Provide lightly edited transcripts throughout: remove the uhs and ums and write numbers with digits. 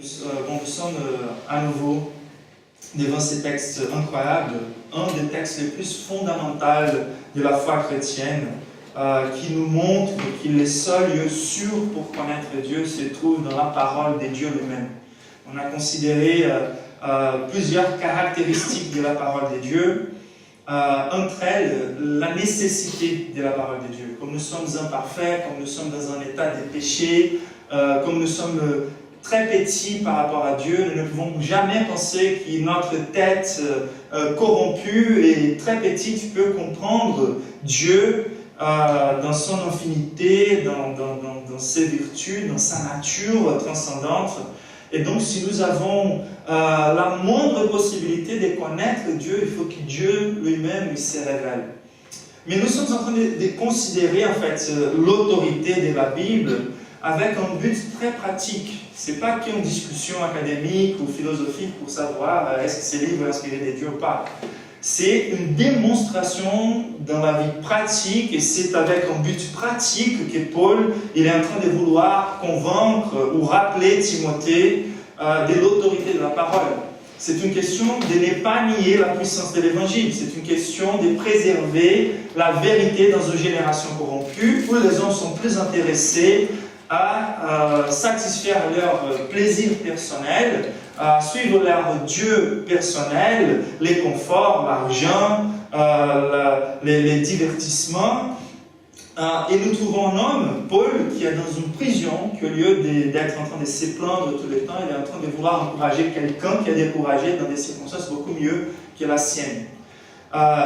Nous sommes à nouveau devant ces textes incroyables, un des textes les plus fondamentaux de la foi chrétienne, qui nous montre que les seuls lieux sûrs pour connaître Dieu se trouvent dans la parole de Dieu lui-même. On a considéré plusieurs caractéristiques de la parole de Dieu, entre elles la nécessité de la parole de Dieu. Comme nous sommes imparfaits, comme nous sommes dans un état de péché, comme nous sommes très petits par rapport à Dieu, nous ne pouvons jamais penser que notre tête corrompue et très petite peut comprendre Dieu dans son infinité, dans ses vertus, dans sa nature transcendante. Et donc, si nous avons la moindre possibilité de connaître Dieu, il faut que Dieu lui-même se révèle. Mais nous sommes en train de considérer en fait l'autorité de la Bible avec un but très pratique. Ce n'est pas qu'une discussion académique ou philosophique pour savoir est-ce que ces livres sont inspirés de Dieu ou pas. C'est une démonstration dans la vie pratique, et c'est avec un but pratique que Paul il est en train de vouloir convaincre ou rappeler Timothée de l'autorité de la parole. C'est une question de ne pas nier la puissance de l'évangile. C'est une question de préserver la vérité dans une génération corrompue où les hommes sont plus intéressés à satisfaire leur plaisir personnel, à suivre leur Dieu personnel, les conforts, l'argent, les divertissements. Et nous trouvons un homme, Paul, qui est dans une prison, qui au lieu d'être en train de se plaindre tout le temps, il est en train de vouloir encourager quelqu'un qui est découragé dans des circonstances beaucoup mieux que la sienne.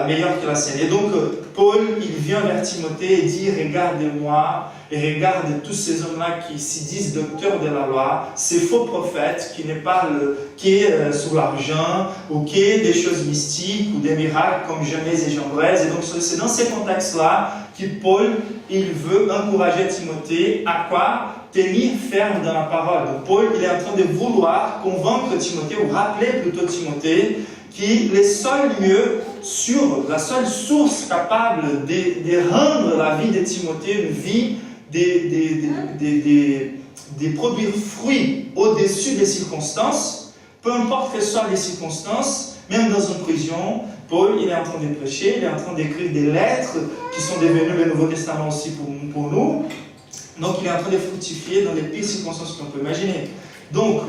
Meilleure que la sienne. Et donc, Paul, il vient vers Timothée et dit, regarde-moi, et regarde tous ces hommes-là qui s'y disent docteurs de la loi, ces faux prophètes qui ne parlent que sur l'argent, ou que des choses mystiques, ou des miracles comme Genèse et Jambres. Et donc, c'est dans ces contextes-là que Paul, il veut encourager Timothée à quoi? Tenir ferme dans la parole. Donc, Paul, il est en train de vouloir convaincre Timothée, ou rappeler plutôt Timothée, que les seuls lieux sûrs, la seule source capable de rendre la vie de Timothée une vie de produire fruit au-dessus des circonstances, peu importe quelles soient les circonstances, même dans une prison, Paul, il est en train de prêcher, il est en train d'écrire des lettres qui sont devenues le Nouveau Testament aussi pour nous. Donc, il est en train de fructifier dans les pires circonstances qu'on peut imaginer. Donc,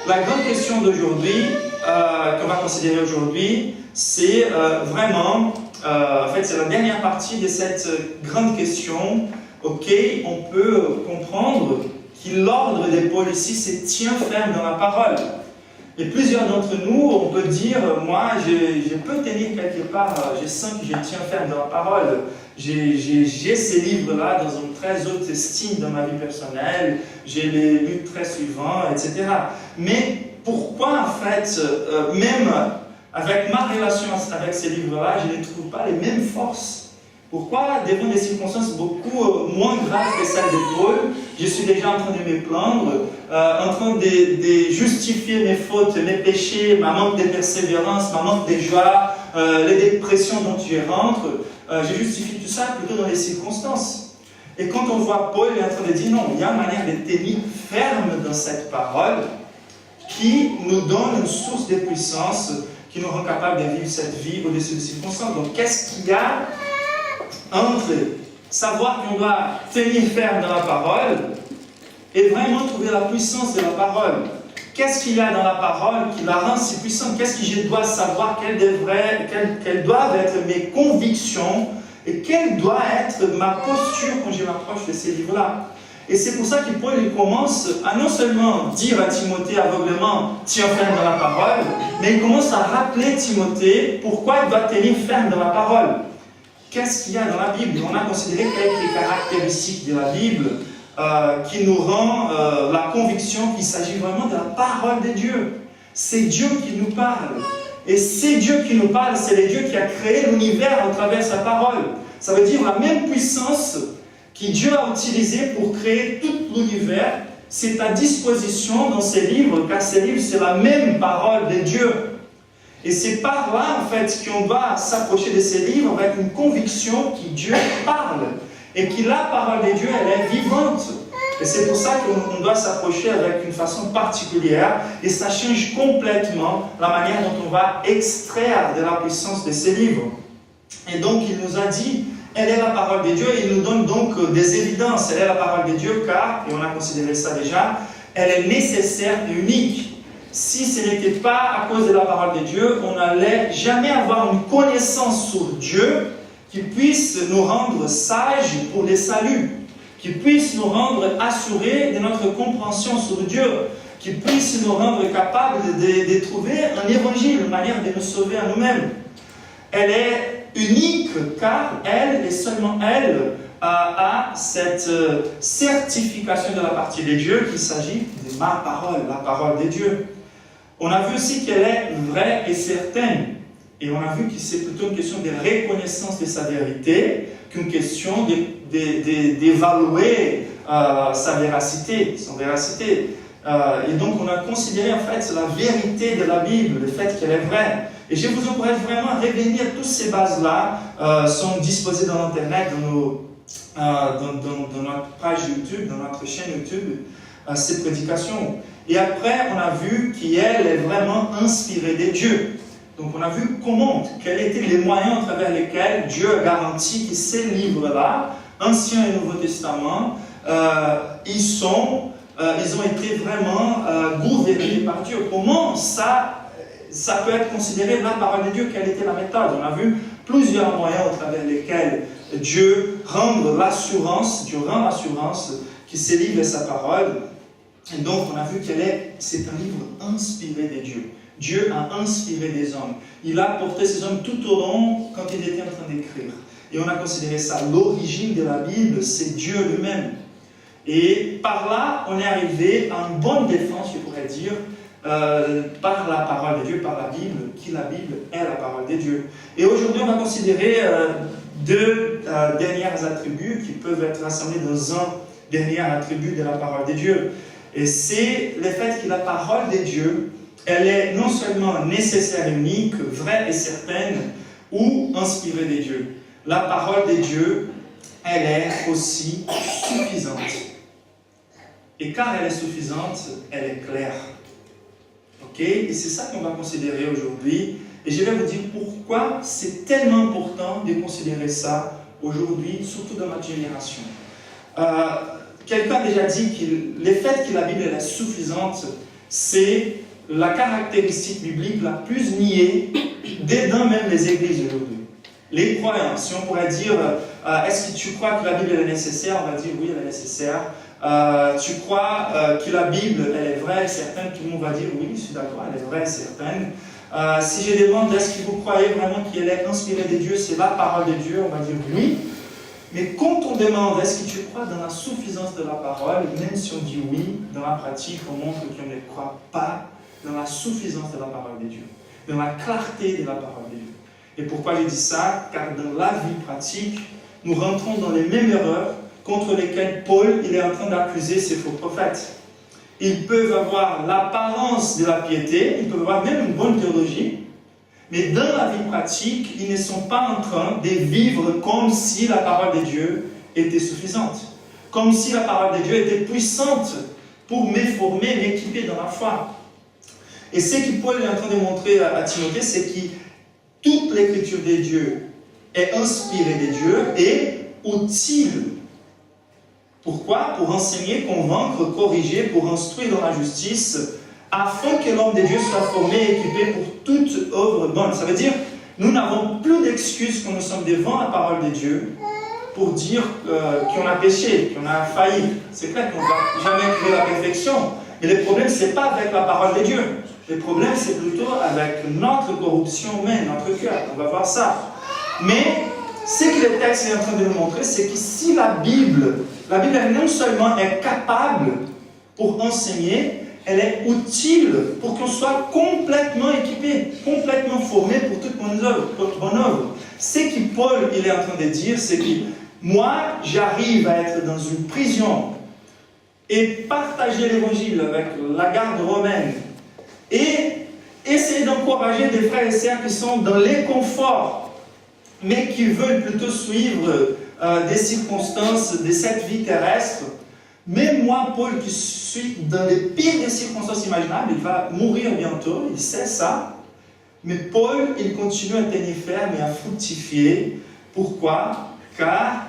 la grande question d'aujourd'hui, qu'on va considérer aujourd'hui, c'est vraiment, en fait, c'est la dernière partie de cette grande question. Ok, on peut comprendre que l'ordre de Paul ici, c'est tiens ferme dans la parole. Et plusieurs d'entre nous, on peut dire, moi, je peux tenir quelque part, je sens que je tiens ferme dans la parole. J'ai ces livres-là dans une très haute estime dans ma vie personnelle, j'ai les lus très souvent, etc. Mais pourquoi, en fait, même avec ma relation avec ces livres-là, je ne trouve pas les mêmes forces? Pourquoi, devant des circonstances beaucoup moins graves que celles de Paul, je suis déjà en train de me plaindre, en train de justifier mes fautes, mes péchés, ma manque de persévérance, ma manque de joie, les dépressions dont je rentre, je justifie tout ça plutôt dans les circonstances. Et quand on voit Paul, il est en train de dire non, il y a une manière de tenir ferme dans cette parole qui nous donne une source de puissance, qui nous rend capable de vivre cette vie au-dessus des circonstances. Donc, qu'est-ce qu'il y a entre savoir qu'on doit tenir ferme dans la parole et vraiment trouver la puissance de la parole? Qu'est-ce qu'il y a dans la parole qui la rend si puissante? Qu'est-ce que je dois savoir? Quelles doivent être mes convictions et quelle doit être ma posture quand je m'approche de ces livres-là? Et c'est pour ça que Paul il commence à non seulement dire à Timothée aveuglément « tiens ferme dans la parole », mais il commence à rappeler Timothée pourquoi il doit tenir ferme dans la parole. Qu'est-ce qu'il y a dans la Bible? On a considéré quelques caractéristiques de la Bible qui nous rend la conviction qu'il s'agit vraiment de la parole de Dieu. C'est Dieu qui nous parle. Et c'est Dieu qui nous parle, c'est le Dieu qui a créé l'univers à travers sa parole. Ça veut dire la même puissance que Dieu a utilisée pour créer tout l'univers, c'est à disposition dans ces livres, car ces livres, c'est la même parole de Dieu. Et c'est par là, en fait, qu'on doit s'approcher de ces livres avec une conviction que Dieu parle. Et que la parole de Dieu, elle est vivante. Et c'est pour ça qu'on doit s'approcher avec une façon particulière et ça change complètement la manière dont on va extraire de la puissance de ces livres. Et donc, il nous a dit, elle est la parole de Dieu, et il nous donne donc des évidences. Elle est la parole de Dieu car, et on a considéré ça déjà, elle est nécessaire et unique. Si ce n'était pas à cause de la parole de Dieu, on n'allait jamais avoir une connaissance sur Dieu qui puisse nous rendre sages pour le salut, qui puisse nous rendre assurés de notre compréhension sur Dieu, qui puisse nous rendre capables de trouver un évangile, une manière de nous sauver à nous-mêmes. Elle est unique car elle, et seulement elle, a cette certification de la partie de Dieu qu'il s'agit de ma parole, la parole de Dieu. On a vu aussi qu'elle est vraie et certaine. Et on a vu que c'est plutôt une question de reconnaissance de sa vérité qu'une question d'évaluer sa véracité, son véracité. Et donc on a considéré en fait la vérité de la Bible, le fait qu'elle est vraie. Et je vous encourage vraiment à revenir, toutes ces bases-là sont disposées dans Internet, dans notre page YouTube, dans notre chaîne YouTube, ces prédications. Et après, on a vu qu'elle est vraiment inspirée de Dieu. Donc on a vu quels étaient les moyens à travers lesquels Dieu a garanti que ces livres-là, Ancien et Nouveau Testament, ils ont été vraiment gouvernés par Dieu. Comment ça peut être considéré la parole de Dieu? Quelle était la méthode? On a vu plusieurs moyens à travers lesquels Dieu rend l'assurance que ces livres est sa parole. Et donc, on a vu c'est un livre inspiré de Dieu. Dieu a inspiré des hommes. Il a porté ces hommes tout au long quand il était en train d'écrire. Et on a considéré ça. L'origine de la Bible, c'est Dieu lui-même. Et par là, on est arrivé à une bonne défense, je pourrais dire, par la parole de Dieu, par la Bible, la Bible est la parole de Dieu. Et aujourd'hui, on va considérer deux derniers attributs qui peuvent être rassemblés dans un dernier attribut de la parole de Dieu. Et c'est le fait que la parole de Dieu, elle est non seulement nécessaire et unique, vraie et certaine, ou inspirée de Dieu. La parole de Dieu, elle est aussi suffisante. Et car elle est suffisante, elle est claire. Ok? Et c'est ça qu'on va considérer aujourd'hui. Et je vais vous dire pourquoi c'est tellement important de considérer ça aujourd'hui, surtout dans notre génération. Quelqu'un a déjà dit que le fait que la Bible est suffisante, c'est la caractéristique biblique la plus niée dans même les églises aujourd'hui. Les croyants, si on pourrait dire, est-ce que tu crois que la Bible est nécessaire? On va dire oui, elle est nécessaire. Tu crois que la Bible elle est vraie et certaine? Tout le monde va dire oui, je suis d'accord, elle est vraie et certaine. Si je demande est-ce que vous croyez vraiment qu'elle est inspirée de Dieu, c'est la parole de Dieu, on va dire oui. Mais quand on demande est-ce que tu crois dans la suffisance de la parole, même si on dit oui, dans la pratique, on montre qu'on ne croit pas dans la suffisance de la parole de Dieu, dans la clarté de la parole de Dieu. Et pourquoi je dis ça? Car dans la vie pratique, nous rentrons dans les mêmes erreurs contre lesquelles Paul il est en train d'accuser ses faux prophètes. Ils peuvent avoir l'apparence de la piété, ils peuvent avoir même une bonne théologie, mais dans la vie pratique, ils ne sont pas en train de vivre comme si la parole de Dieu était suffisante, comme si la parole de Dieu était puissante pour me former, m'équiper dans la foi. Et ce que Paul est en train de montrer à Timothée, c'est que toute l'écriture de Dieu est inspirée de Dieu et utile. Pourquoi? Pour enseigner, convaincre, corriger, pour instruire dans la justice, afin que l'homme de Dieu soit formé et équipé pour toute œuvre bonne. Ça veut dire, nous n'avons plus d'excuses quand nous sommes devant la parole de Dieu pour dire qu'on a péché, qu'on a failli. C'est clair qu'on ne va jamais trouver la perfection. Mais le problème, ce n'est pas avec la parole de Dieu. Le problème, c'est plutôt avec notre corruption humaine, notre cœur. On va voir ça. Mais ce que le texte est en train de nous montrer, c'est que si la Bible non seulement est capable pour enseigner, elle est utile pour qu'on soit complètement équipé, complètement formé pour toute bonne œuvre. Ce que Paul il est en train de dire, c'est que moi, j'arrive à être dans une prison et partager l'évangile avec la garde romaine et essayer d'encourager des frères et sœurs qui sont dans l'inconfort, mais qui veulent plutôt suivre des circonstances de cette vie terrestre, Même moi, Paul, qui suis dans les pires des circonstances imaginables, il va mourir bientôt, il sait ça. Mais Paul, il continue à tenir ferme et à fructifier. Pourquoi? Car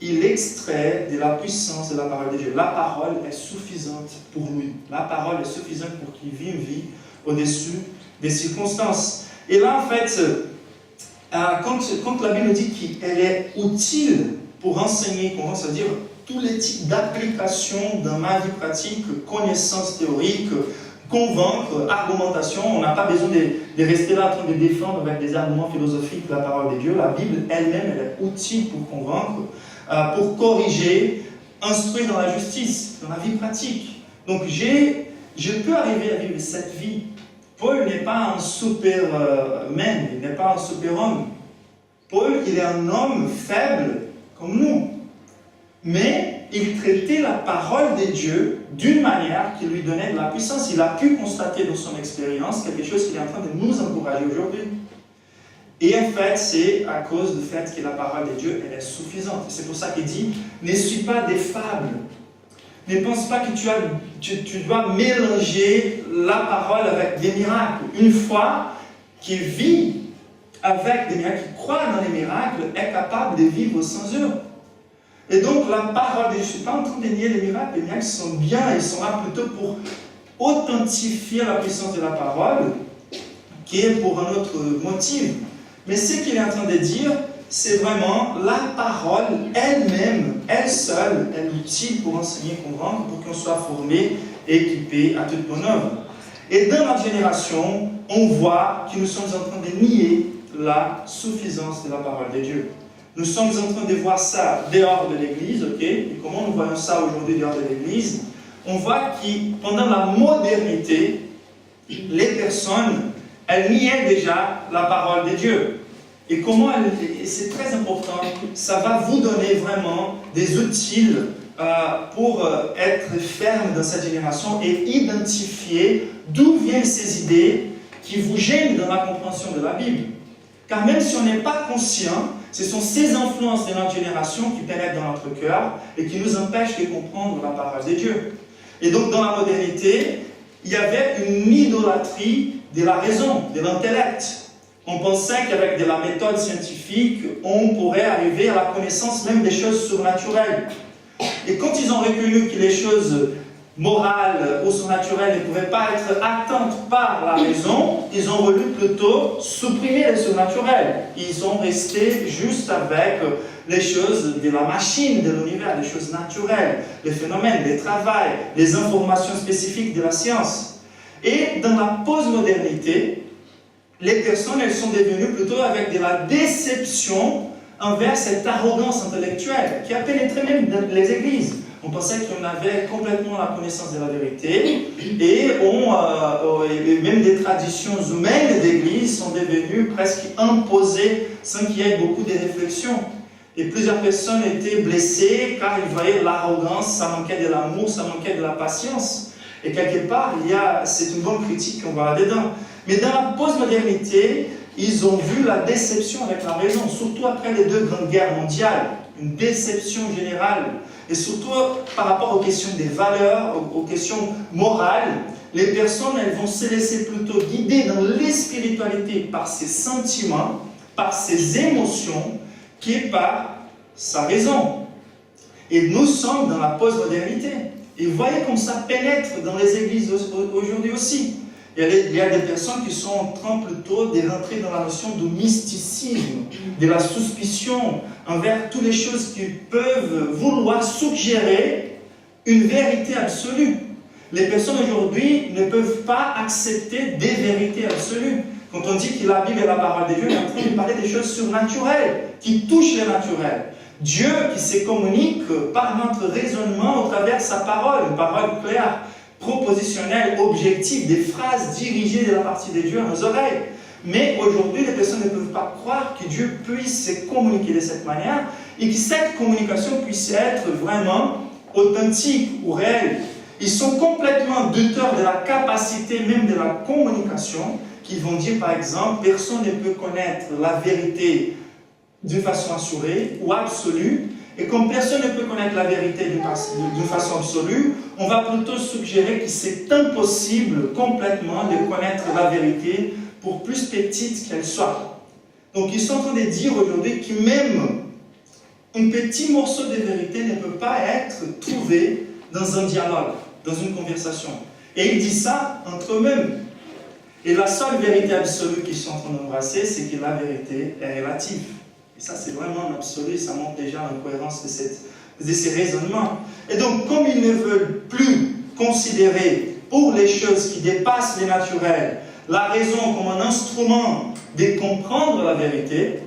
il extrait de la puissance de la parole de Dieu. La parole est suffisante pour lui. La parole est suffisante pour qu'il vive une vie au-dessus des circonstances. Et là, en fait, quand la Bible dit qu'elle est utile pour enseigner, comment ça veut dire tous les types d'applications dans ma vie pratique, connaissances théoriques, convaincre, argumentation, on n'a pas besoin de rester là en train de défendre avec des arguments philosophiques la parole de Dieu. La Bible elle-même, elle est utile pour convaincre, pour corriger, instruire dans la justice, dans la vie pratique. Donc je peux arriver à vivre cette vie. Paul n'est pas un superman, il n'est pas un super-homme. Paul, il est un homme faible comme nous. Mais il traitait la parole de Dieu d'une manière qui lui donnait de la puissance. Il a pu constater dans son expérience quelque chose qui est en train de nous encourager aujourd'hui. Et en fait, c'est à cause du fait que la parole de Dieu, elle est suffisante. C'est pour ça qu'il dit, ne suis pas des fables. Ne pense pas que tu dois mélanger la parole avec des miracles. Une foi qui vit avec des miracles, qui croit dans les miracles, est capable de vivre sans eux. Et donc, la parole de Dieu, je ne suis pas en train de nier les miracles sont bien, ils sont là plutôt pour authentifier la puissance de la parole, qui est pour un autre motif. Mais ce qu'il est en train de dire, c'est vraiment la parole elle-même, elle seule, elle est utile pour enseigner, convaincre, pour qu'on soit formé et équipé à toute bonne œuvre. Et dans notre génération, on voit que nous sommes en train de nier la suffisance de la parole de Dieu. Nous sommes en train de voir ça dehors de l'Église, ok? Et comment nous voyons ça aujourd'hui dehors de l'Église? On voit que pendant la modernité, les personnes, elles niaient déjà la parole de Dieu. Et comment c'est très important, ça va vous donner vraiment des outils pour être ferme dans cette génération et identifier d'où viennent ces idées qui vous gênent dans la compréhension de la Bible. Car même si on n'est pas conscient, ce sont ces influences de notre génération qui pénètrent dans notre cœur et qui nous empêchent de comprendre la parole de Dieu. Et donc dans la modernité, il y avait une idolâtrie de la raison, de l'intellect. On pensait qu'avec de la méthode scientifique, on pourrait arriver à la connaissance même des choses surnaturelles. Et quand ils ont reconnu que les choses morales ou surnaturelles ne pouvaient pas être atteintes par la raison, ils ont voulu plutôt supprimer les surnaturels. Ils sont restés juste avec les choses de la machine, de l'univers, les choses naturelles, les phénomènes, les travails, les informations spécifiques de la science. Et dans la postmodernité, les personnes, elles sont devenues plutôt avec de la déception envers cette arrogance intellectuelle qui a pénétré même dans les églises. On pensait qu'on avait complètement la connaissance de la vérité et même des traditions humaines d'église sont devenues presque imposées sans qu'il y ait beaucoup de réflexion. Et plusieurs personnes étaient blessées car ils voyaient l'arrogance, ça manquait de l'amour, ça manquait de la patience. Et quelque part, c'est une bonne critique qu'on va là-dedans. Mais dans la postmodernité, ils ont vu la déception avec la raison, surtout après les 2 grandes guerres mondiales, une déception générale. Et surtout par rapport aux questions des valeurs, aux questions morales, les personnes, elles vont se laisser plutôt guider dans les spiritualités par ses sentiments, par ses émotions, qui est par sa raison. Et nous sommes dans la postmodernité. Et vous voyez comme ça pénètre dans les églises aujourd'hui aussi. Il y a des personnes qui sont en train plutôt de rentrer dans la notion de mysticisme, de la suspicion envers toutes les choses qui peuvent vouloir suggérer une vérité absolue. Les personnes aujourd'hui ne peuvent pas accepter des vérités absolues. Quand on dit que la Bible est la parole de Dieu, on est en train de parler des choses surnaturelles, qui touchent le naturel. Dieu qui se communique par notre raisonnement au travers de sa parole, une parole claire, propositionnelle, objective, des phrases dirigées de la partie de Dieu à nos oreilles. Mais aujourd'hui, les personnes ne peuvent pas croire que Dieu puisse se communiquer de cette manière et que cette communication puisse être vraiment authentique ou réelle. Ils sont complètement douteurs de la capacité même de la communication, qui vont dire par exemple, personne ne peut connaître la vérité d'une façon assurée ou absolue, Et comme personne ne peut connaître la vérité d'une façon absolue, on va plutôt suggérer que c'est impossible complètement de connaître la vérité pour plus petite qu'elle soit. Donc ils sont en train de dire aujourd'hui que même un petit morceau de vérité ne peut pas être trouvé dans un dialogue, dans une conversation. Et ils disent ça entre eux-mêmes. Et la seule vérité absolue qu'ils sont en train d'embrasser, c'est que la vérité est relative. Et ça, c'est vraiment un absolu, ça montre déjà l'incohérence de ces raisonnements. Et donc, comme ils ne veulent plus considérer pour les choses qui dépassent les naturels, la raison comme un instrument de comprendre la vérité,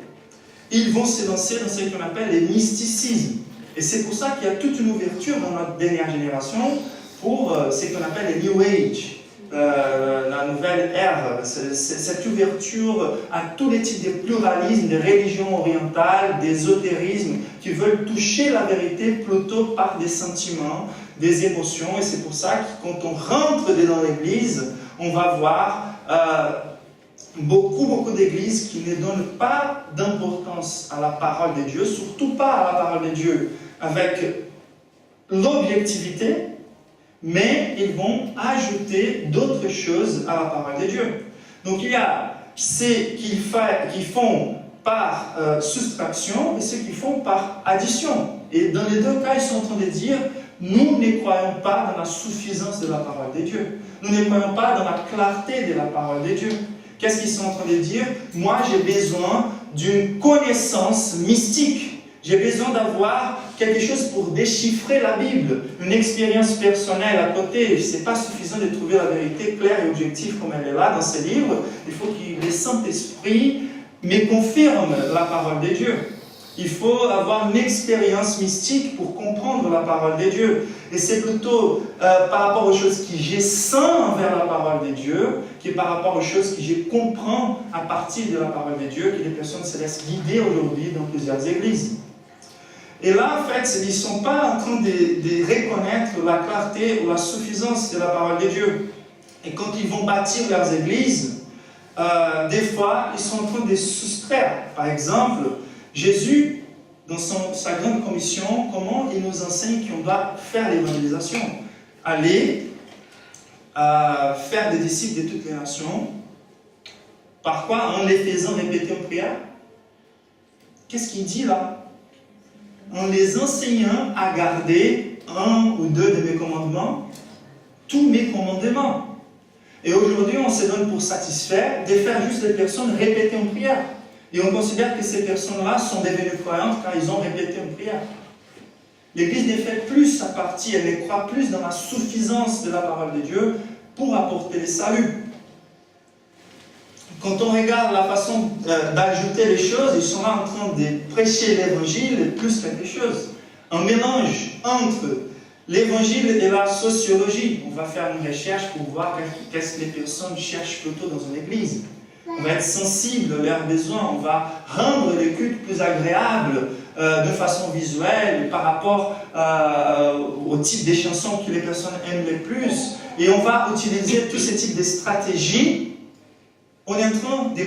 ils vont se lancer dans ce qu'on appelle les mysticismes. Et c'est pour ça qu'il y a toute une ouverture dans notre dernière génération pour ce qu'on appelle les New Age. La nouvelle ère, cette ouverture à tous les types de pluralisme, des religions orientales, d'ésotérisme, qui veulent toucher la vérité plutôt par des sentiments, des émotions. Et c'est pour ça que quand on rentre dans l'église, on va voir beaucoup d'églises qui ne donnent pas d'importance à la parole de Dieu, surtout pas à la parole de Dieu avec l'objectivité, mais ils vont ajouter d'autres choses à la parole de Dieu. Donc il y a ceux qui font par soustraction et ceux qui font par addition. Et dans les deux cas, ils sont en train de dire, nous ne croyons pas dans la suffisance de la parole de Dieu. Nous ne croyons pas dans la clarté de la parole de Dieu. Qu'est-ce qu'ils sont en train de dire? Moi, j'ai besoin d'une connaissance mystique. J'ai besoin d'avoir quelque chose pour déchiffrer la Bible, une expérience personnelle à côté. Ce n'est pas suffisant de trouver la vérité claire et objective comme elle est là dans ces livres. Il faut que le Saint-Esprit me confirme la parole de Dieu. Il faut avoir une expérience mystique pour comprendre la parole de Dieu. Et c'est plutôt par rapport aux choses que je sens envers la parole de Dieu que par rapport aux choses que je comprends à partir de la parole de Dieu que les personnes se laissent guider aujourd'hui dans plusieurs églises. Et là, en fait, ils ne sont pas en train de reconnaître la clarté ou la suffisance de la parole de Dieu. Et quand ils vont bâtir leurs églises, des fois, ils sont en train de soustraire. Par exemple, Jésus, dans sa grande commission, comment il nous enseigne qu'on doit faire l'évangélisation. Aller faire des disciples de toutes les nations. Par quoi? En les faisant répéter en prière. Qu'est-ce qu'il dit là? En les enseignant à garder un ou deux de mes commandements, tous mes commandements. Et aujourd'hui, on se donne pour satisfaire de faire juste des personnes répéter en prière. Et on considère que ces personnes-là sont devenues croyantes car ils ont répété en prière. L'Église ne fait plus sa partie, elle ne croit plus dans la suffisance de la parole de Dieu pour apporter le salut. Quand on regarde la façon d'ajouter les choses, ils sont là en train de prêcher l'évangile plus quelque chose. Un mélange entre l'évangile et la sociologie. On va faire une recherche pour voir qu'est-ce que les personnes cherchent plutôt dans une église. On va être sensible à leurs besoins, on va rendre le culte plus agréable de façon visuelle par rapport au type de chansons que les personnes aiment le plus. Et on va utiliser tous ces types de stratégies. On est en train de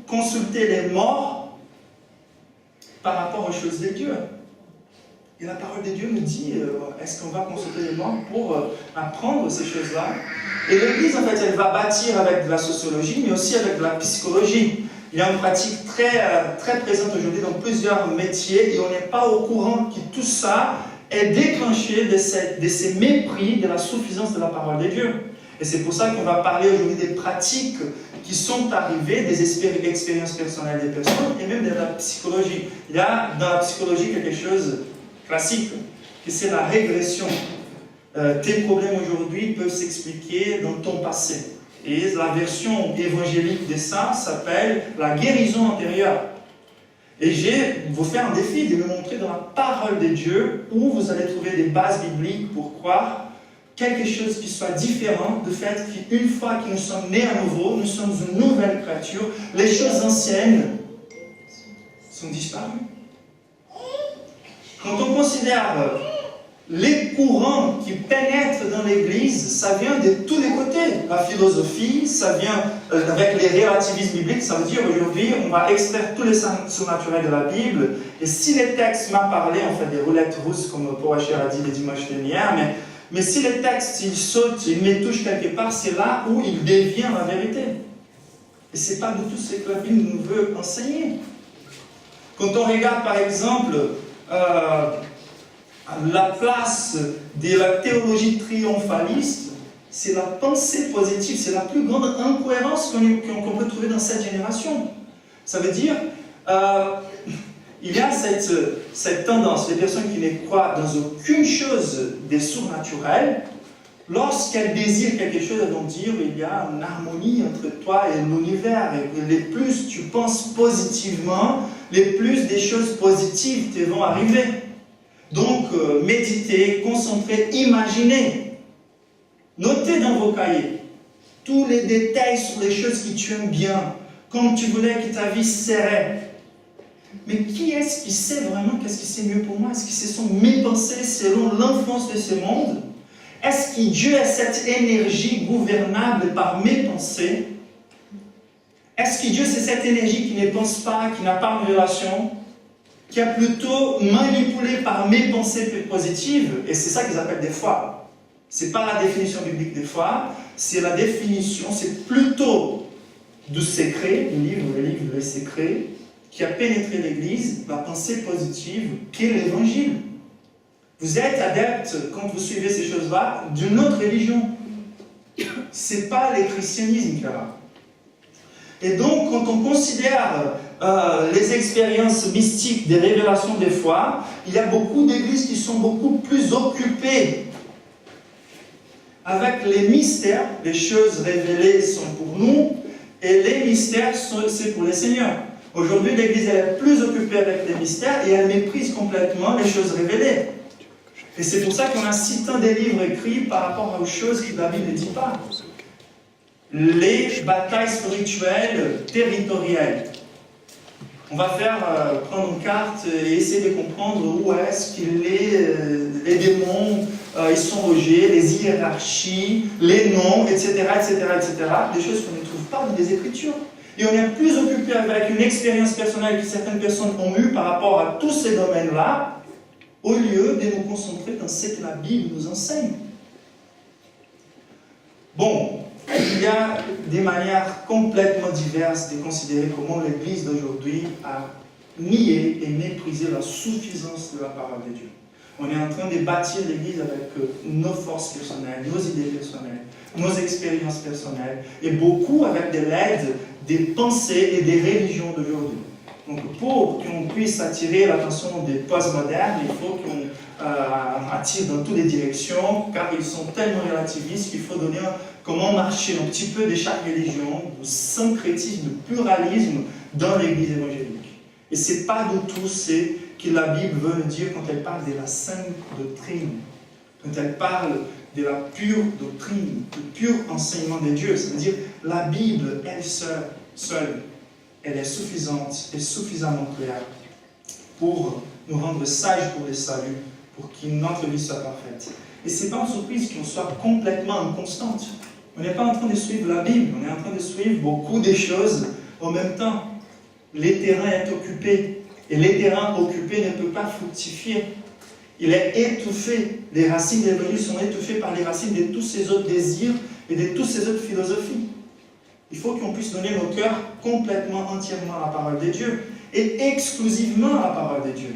consulter les morts par rapport aux choses de Dieu. Et la parole de Dieu nous dit, est-ce qu'on va consulter les morts pour apprendre ces choses-là? Et l'Église, en fait, elle va bâtir avec de la sociologie, mais aussi avec de la psychologie. Il y a une pratique très présente aujourd'hui dans plusieurs métiers, et on n'est pas au courant que tout ça est déclenché de ces mépris de la suffisance de la parole de Dieu. Et c'est pour ça qu'on va parler aujourd'hui des pratiques qui sont arrivées, des expériences personnelles des personnes, et même de la psychologie. Il y a dans la psychologie quelque chose classique, que c'est la régression. Tes problèmes aujourd'hui peuvent s'expliquer dans ton passé. Et la version évangélique de ça s'appelle la guérison antérieure. Et je vais vous faire un défi de me montrer dans la parole de Dieu où vous allez trouver des bases bibliques pour croire quelque chose qui soit différent du fait qu'une fois que nous sommes nés à nouveau, nous sommes une nouvelle créature, les choses anciennes sont disparues. Quand on considère les courants qui pénètrent dans l'Église, ça vient de tous les côtés. La philosophie, ça vient avec les relativismes bibliques, ça veut dire aujourd'hui, on va extraire tous les surnaturels de la Bible, et si les textes m'ont parlé, on fait des roulettes russes, comme Paul Washer a dit les dimanches derniers, mais si les textes, ils sautent, ils me touchent quelque part, c'est là où ils deviennent la vérité. Et ce n'est pas du tout ce que la Bible nous veut enseigner. Quand on regarde, par exemple, la place de la théologie triomphaliste, c'est la pensée positive, c'est la plus grande incohérence qu'on peut trouver dans cette génération. Ça veut dire, il y a cette tendance, les personnes qui ne croient dans aucune chose de surnaturel, lorsqu'elles désirent quelque chose, elles vont dire il y a une harmonie entre toi et l'univers. Et les plus tu penses positivement, les plus des choses positives te vont arriver. Donc, méditez, concentrez, imaginez. Notez dans vos cahiers tous les détails sur les choses que tu aimes bien, comme tu voulais que ta vie serait. Mais qui est-ce qui sait vraiment qu'est-ce qui c'est mieux pour moi? Est-ce que ce sont mes pensées selon l'influence de ce monde? Est-ce que Dieu a cette énergie gouvernable par mes pensées? Est-ce que Dieu c'est cette énergie qui ne pense pas, qui n'a pas de relation, qui est plutôt manipulée par mes pensées positives? Et c'est ça qu'ils appellent des foi. Ce n'est pas la définition biblique des foi, c'est la définition, c'est plutôt du secret, le livre Les Secrets, qui a pénétré l'Église, la pensée positive, qu'est l'Évangile. Vous êtes adepte, quand vous suivez ces choses-là, d'une autre religion. Ce n'est pas le christianisme qu'il y a. Et donc, quand on considère les expériences mystiques des révélations des foi, il y a beaucoup d'églises qui sont beaucoup plus occupées avec les mystères. Les choses révélées sont pour nous, et les mystères, c'est pour les seigneurs. Aujourd'hui, l'Église est plus occupée avec les mystères et elle méprise complètement les choses révélées. Et c'est pour ça qu'on a si tant de livres écrits par rapport aux choses que la Bible ne dit pas. Les batailles spirituelles territoriales. On va prendre une carte et essayer de comprendre où est-ce que les démons ils sont logés, les hiérarchies, les noms, etc., etc., etc. Des choses qu'on ne trouve pas dans les Écritures. Et on est plus occupé avec une expérience personnelle que certaines personnes ont eue par rapport à tous ces domaines-là, au lieu de nous concentrer dans ce que la Bible nous enseigne. Bon, il y a des manières complètement diverses de considérer comment l'Église d'aujourd'hui a nié et méprisé la suffisance de la parole de Dieu. On est en train de bâtir l'Église avec nos forces personnelles, nos idées personnelles, nos expériences personnelles, et beaucoup avec de l'aide des pensées et des religions d'aujourd'hui. Donc, pour qu'on puisse attirer l'attention des postmodernes, il faut qu'on attire dans toutes les directions, car ils sont tellement relativistes qu'il faut donner comment marcher un petit peu de chaque religion, du syncrétisme, du pluralisme dans l'Église évangélique. Et ce n'est pas du tout ce que la Bible veut nous dire quand elle parle de la sainte doctrine, quand elle parle de la pure doctrine, du pur enseignement de Dieu. Ça veut dire la Bible, elle seule, elle est suffisante et suffisamment claire pour nous rendre sages pour le salut, pour que notre vie soit parfaite. Et ce n'est pas une surprise qu'on soit complètement inconstante. On n'est pas en train de suivre la Bible, on est en train de suivre beaucoup de choses en même temps. Le terrain est occupé, et le terrain occupé ne peut pas fructifier. Il est étouffé. Les racines de l'évangile sont étouffées par les racines de tous ces autres désirs et de toutes ces autres philosophies. Il faut qu'on puisse donner nos cœurs complètement, entièrement à la parole de Dieu, et exclusivement à la parole de Dieu.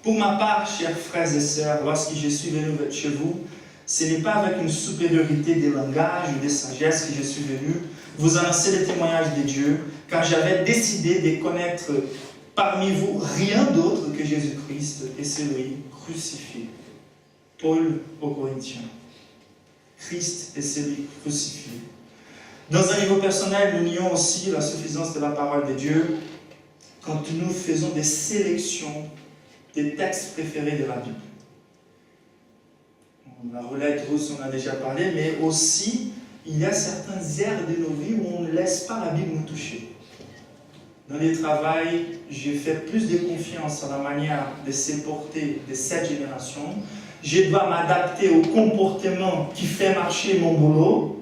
Pour ma part, chers frères et sœurs, lorsque je suis venu chez vous, ce n'est pas avec une supériorité de langage ou de sagesse que je suis venu vous annoncer les témoignages de Dieu, car j'avais décidé de connaître parmi vous rien d'autre que Jésus-Christ et celui crucifié. Paul aux Corinthiens. Christ et celui crucifié. Dans un niveau personnel, nous nions aussi la suffisance de la parole de Dieu quand nous faisons des sélections des textes préférés de la Bible. La roulette russe, on a déjà parlé, mais aussi, il y a certaines aires de nos vies où on ne laisse pas la Bible nous toucher. dans les travails, j'ai fait plus de confiance à la manière de se porter de cette génération. Je dois m'adapter au comportement qui fait marcher mon boulot,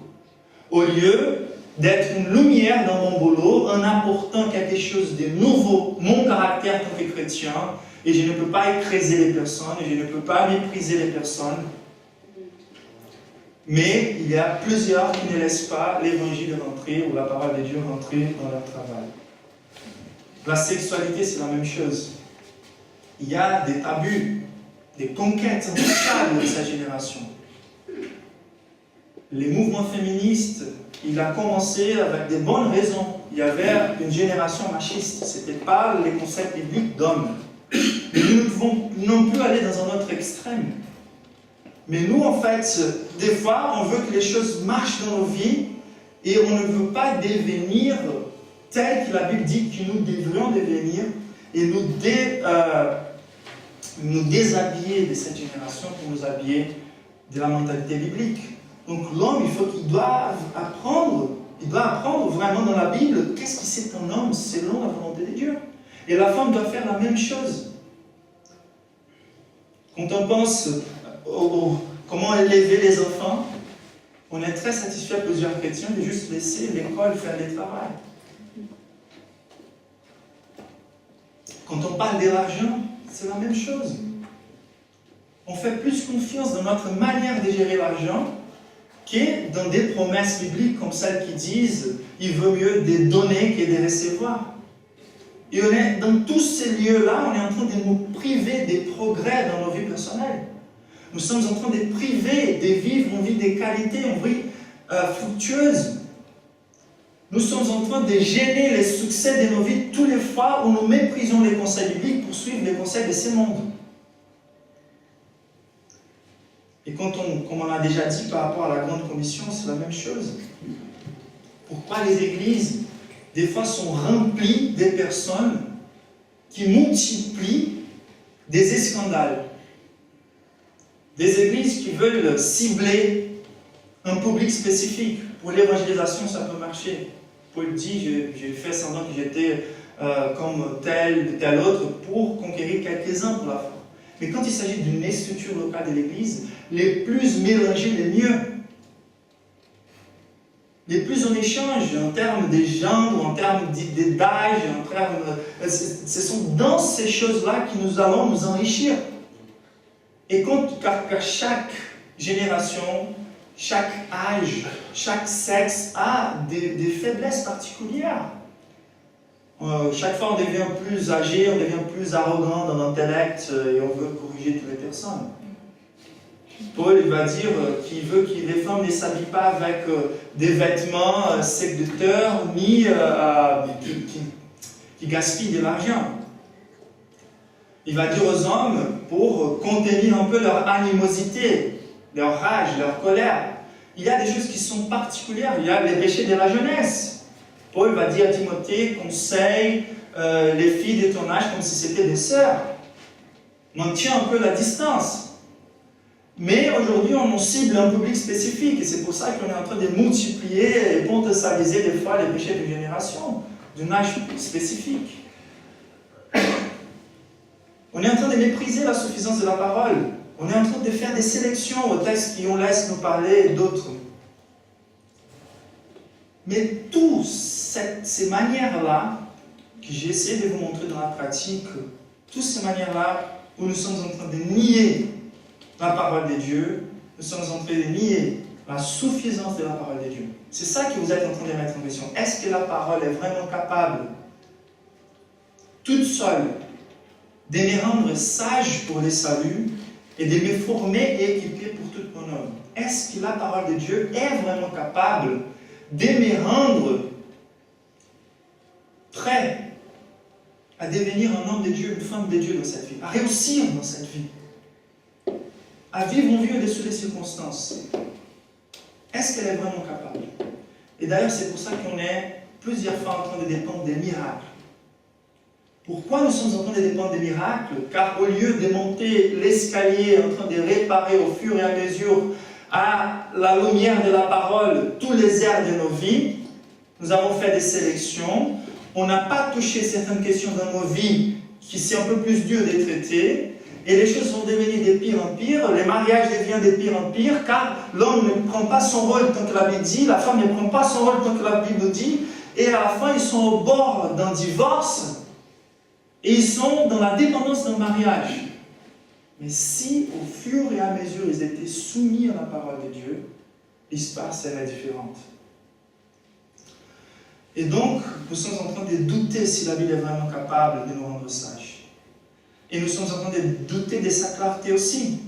au lieu d'être une lumière dans mon boulot en apportant quelque chose de nouveau, mon caractère en tant que chrétien, et je ne peux pas écraser les personnes, et je ne peux pas mépriser les personnes. Mais il y a plusieurs qui ne laissent pas l'évangile rentrer ou la parole de Dieu rentrer dans leur travail. La sexualité, c'est la même chose. Il y a des tabus, des conquêtes intouchables de cette génération. Les mouvements féministes, il a commencé avec des bonnes raisons. Il y avait une génération machiste. Ce n'était pas les concepts bibliques d'hommes. Mais nous ne pouvons non plus aller dans un autre extrême. Mais nous, en fait, des fois, on veut que les choses marchent dans nos vies et on ne veut pas devenir tel que la Bible dit que nous devrions devenir et nous déshabiller de cette génération pour nous habiller de la mentalité biblique. Donc l'homme, il faut qu'il doive apprendre, il doit apprendre vraiment dans la Bible qu'est-ce que c'est un homme selon la volonté de Dieu. Et la femme doit faire la même chose. Quand on pense comment élever les enfants, on est très satisfait, plusieurs chrétiens, de juste laisser l'école faire les travaux. Quand on parle de l'argent, c'est la même chose. On fait plus confiance dans notre manière de gérer l'argent que dans des promesses bibliques comme celles qui disent « il vaut mieux de donner que de recevoir ». Et on est, dans tous ces lieux-là, on est en train de nous priver des progrès dans nos vies personnelles. Nous sommes en train de priver de vivre une vie de qualité, une vie fructueuse. Nous sommes en train de gêner les succès de nos vies tous les fois où nous méprisons les conseils bibliques pour suivre les conseils de ce monde. Et comme on a déjà dit par rapport à la grande commission, c'est la même chose. Pourquoi les églises, des fois, sont remplies de personnes qui multiplient des scandales? Des églises qui veulent cibler un public spécifique. Pour l'évangélisation, ça peut marcher. Paul dit, j'ai fait semblant que j'étais comme tel autre pour conquérir quelques-uns pour la foi. Mais quand il s'agit d'une structure locale de l'église, les plus mélangés, les mieux. Les plus on échange en termes de genre, en termes d'âge, ce sont dans ces choses-là que nous allons nous enrichir. Et car chaque génération, chaque âge, chaque sexe a des faiblesses particulières. Chaque fois, on devient plus âgé, on devient plus arrogant dans l'intellect et on veut corriger toutes les personnes. Paul il va dire qu'il veut que les femmes ne s'habillent pas avec des vêtements séducteurs ni qui gaspillent de l'argent. Il va dire aux hommes pour contenir un peu leur animosité, leur rage, leur colère. Il y a des choses qui sont particulières. Il y a les péchés de la jeunesse. Paul va dire à Timothée, conseille les filles de ton âge comme si c'était des sœurs. Maintiens un peu la distance. Mais aujourd'hui, on cible un public spécifique. Et c'est pour ça qu'on est en train de multiplier et potentialiser des fois les péchés de génération, d'un âge spécifique. On est en train de mépriser la suffisance de la parole. On est en train de faire des sélections aux textes qui on laisse nous parler d'autres. Mais toutes ces manières-là, que j'ai essayé de vous montrer dans la pratique, toutes ces manières-là où nous sommes en train de nier la parole de Dieu, nous sommes en train de nier la suffisance de la parole de Dieu. C'est ça que vous êtes en train de mettre en question. Est-ce que la parole est vraiment capable, toute seule, de me rendre sage pour le salut et de me former et équiper pour tout mon homme? Est-ce que la parole de Dieu est vraiment capable de me rendre prêt à devenir un homme de Dieu, une femme de Dieu dans cette vie, à réussir dans cette vie, à vivre en vie au-dessus des circonstances? Est-ce qu'elle est vraiment capable? Et d'ailleurs, c'est pour ça qu'on est plusieurs fois en train de dépendre des miracles. Pourquoi nous sommes en train de dépendre des miracles? Car au lieu de monter l'escalier, en train de réparer au fur et à mesure à la lumière de la parole tous les airs de nos vies, nous avons fait des sélections on n'a pas touché certaines questions dans nos vies qui c'est un peu plus dur de traiter, et les choses vont devenir de pire en pire, les mariages deviennent de pire en pire, car l'homme ne prend pas son rôle tant que la Bible dit, la femme ne prend pas son rôle tant que la Bible dit, et à la fin ils sont au bord d'un divorce, et ils sont dans la dépendance d'un mariage. Mais si, au fur et à mesure, ils étaient soumis à la parole de Dieu, l'histoire serait différente. Et donc, nous sommes en train de douter si la Bible est vraiment capable de nous rendre sages. Et nous sommes en train de douter de sa clarté aussi.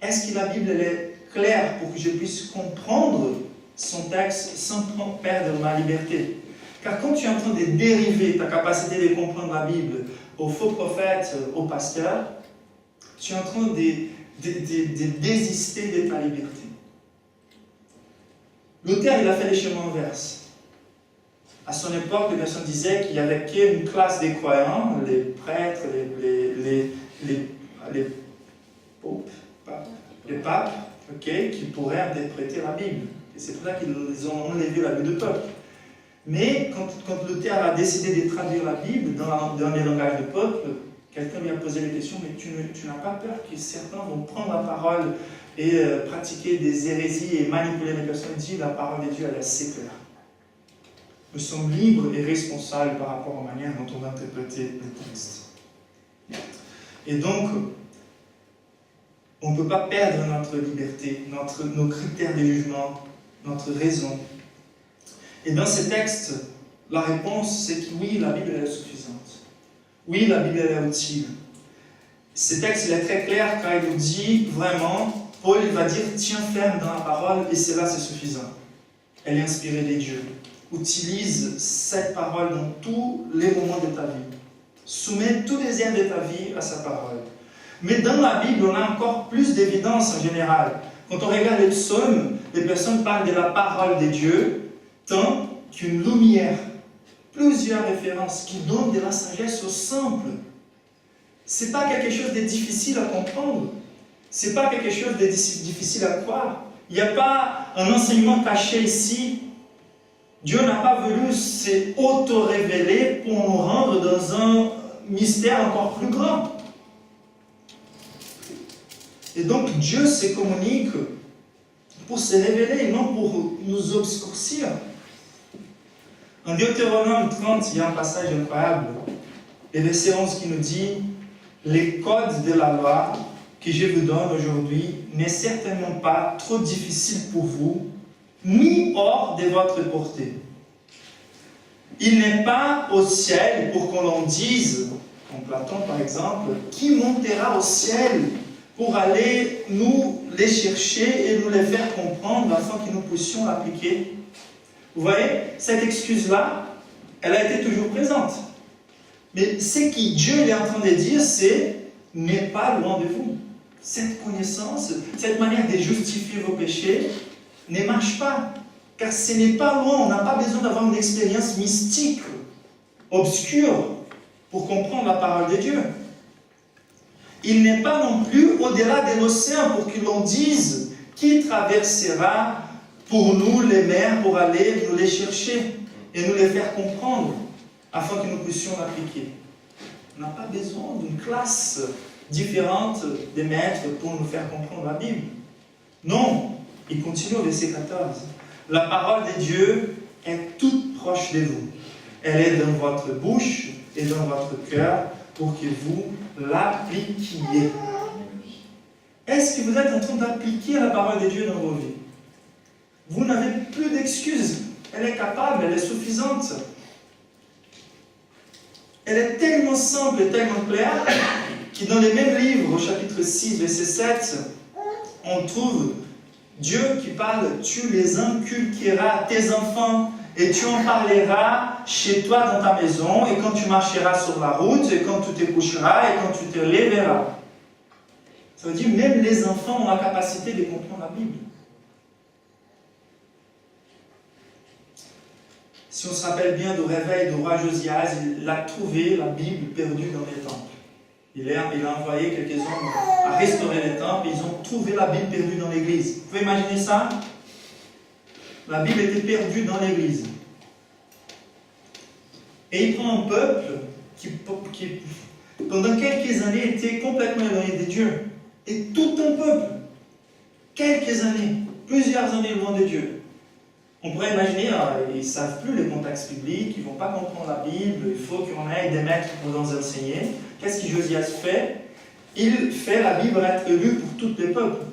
Est-ce que la Bible elle est claire pour que je puisse comprendre son texte sans perdre ma liberté? Car quand tu es en train de dériver ta capacité de comprendre la Bible aux faux prophètes, aux pasteurs, tu es en train de désister de ta liberté. Luther, il a fait les chemins inverses. À son époque, les personnes disaient qu'il n'y avait qu'une classe des croyants, les prêtres, les papes, qui pourraient interpréter la Bible. Et c'est pour ça qu'ils ont enlevé la Bible de peuple. Mais quand Luther a décidé de traduire la Bible dans les langages de peuple, quelqu'un lui a posé la question, mais tu n'as pas peur que certains vont prendre la parole et pratiquer des hérésies et manipuler les personnes? Il dit, la parole de Dieu, elle est assez claire. Nous sommes libres et responsables par rapport aux manières dont on va interpréter le texte. Et donc, on ne peut pas perdre notre liberté, nos critères de jugement, notre raison. Et dans ces textes, la réponse, c'est que oui, la Bible est suffisante. Oui, la Bible est utile. Ce texte il est très clair car il nous dit vraiment, Paul il va dire, tiens ferme dans la parole et cela c'est suffisant. Elle est inspirée de Dieu. Utilise cette parole dans tous les moments de ta vie. Soumets tous les airs de ta vie à sa parole. Mais dans la Bible, on a encore plus d'évidence en général. Quand on regarde les psaumes, les personnes parlent de la parole de Dieu tant qu'une lumière. Plusieurs références qui donnent de la sagesse au simple. Ce n'est pas quelque chose de difficile à comprendre. Ce n'est pas quelque chose de difficile à croire. Il n'y a pas un enseignement caché ici. Dieu n'a pas voulu s'auto-révéler pour nous rendre dans un mystère encore plus grand. Et donc Dieu se communique pour se révéler et non pour nous obscurcir. En Deutéronome 30, il y a un passage incroyable, le verset 11 qui nous dit « Les codes de la loi que je vous donne aujourd'hui n'est certainement pas trop difficile pour vous, ni hors de votre portée. Il n'est pas au ciel pour qu'on l'en dise, en Platon par exemple, qui montera au ciel pour aller nous les chercher et nous les faire comprendre afin que nous puissions l'appliquer. » Vous voyez, cette excuse-là, elle a été toujours présente. Mais ce que Dieu est en train de dire, c'est « n'est pas loin de vous ». Cette connaissance, cette manière de justifier vos péchés ne marche pas. Car ce n'est pas loin, on n'a pas besoin d'avoir une expérience mystique, obscure, pour comprendre la parole de Dieu. Il n'est pas non plus au-delà de l'océan pour que l'on dise qui traversera pour nous les mers pour aller nous les chercher et nous les faire comprendre afin que nous puissions l'appliquer. On n'a pas besoin d'une classe différente des maîtres pour nous faire comprendre la Bible. Non, il continue au verset 14. La parole de Dieu est toute proche de vous. Elle est dans votre bouche et dans votre cœur pour que vous l'appliquiez. Est-ce que vous êtes en train d'appliquer la parole de Dieu dans vos vies? Vous n'avez plus d'excuses. Elle est capable, elle est suffisante. Elle est tellement simple et tellement claire que dans les mêmes livres, au chapitre 6, verset 7, on trouve Dieu qui parle, tu les inculqueras à tes enfants et tu en parleras chez toi dans ta maison et quand tu marcheras sur la route et quand tu te coucheras et quand tu te lèveras. Ça veut dire même les enfants ont la capacité de comprendre la Bible. Si on se rappelle bien du réveil du roi Josias, il a trouvé la Bible perdue dans les temples. Il a envoyé quelques hommes à restaurer les temples et ils ont trouvé la Bible perdue dans l'église. Vous pouvez imaginer ça? La Bible était perdue dans l'église. Et il prend un peuple qui pendant quelques années, était complètement éloigné de Dieu. Et tout un peuple, quelques années, plusieurs années loin de Dieu. On pourrait imaginer, ils ne savent plus les contextes bibliques, ils ne vont pas comprendre la Bible, il faut qu'on ait des maîtres pour nous enseigner. Qu'est-ce que Josias fait? Il fait la Bible être lue pour tous les peuples.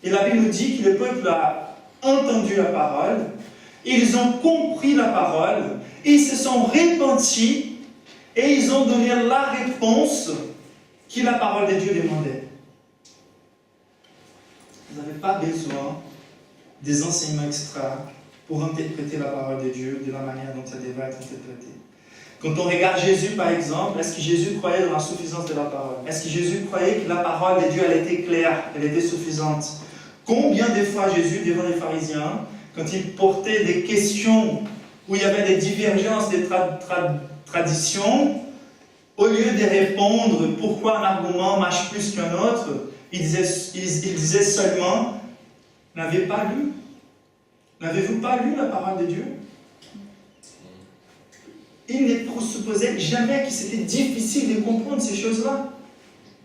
Et la Bible nous dit que le peuple a entendu la parole, ils ont compris la parole, ils se sont repentis, et ils ont donné la réponse que la parole de Dieu demandait. Vous n'avez pas besoin des enseignements extra pour interpréter la parole de Dieu de la manière dont elle devait être interprétée. Quand on regarde Jésus, par exemple, est-ce que Jésus croyait dans la suffisance de la parole? Est-ce que Jésus croyait que la parole de Dieu, elle était claire, elle était suffisante? Combien de fois Jésus, devant les pharisiens, quand il portait des questions où il y avait des divergences, des traditions, au lieu de répondre pourquoi un argument marche plus qu'un autre, il disait seulement, n'avez pas lu? N'avez-vous pas lu la parole de Dieu? Il ne présupposait jamais que c'était difficile de comprendre ces choses-là.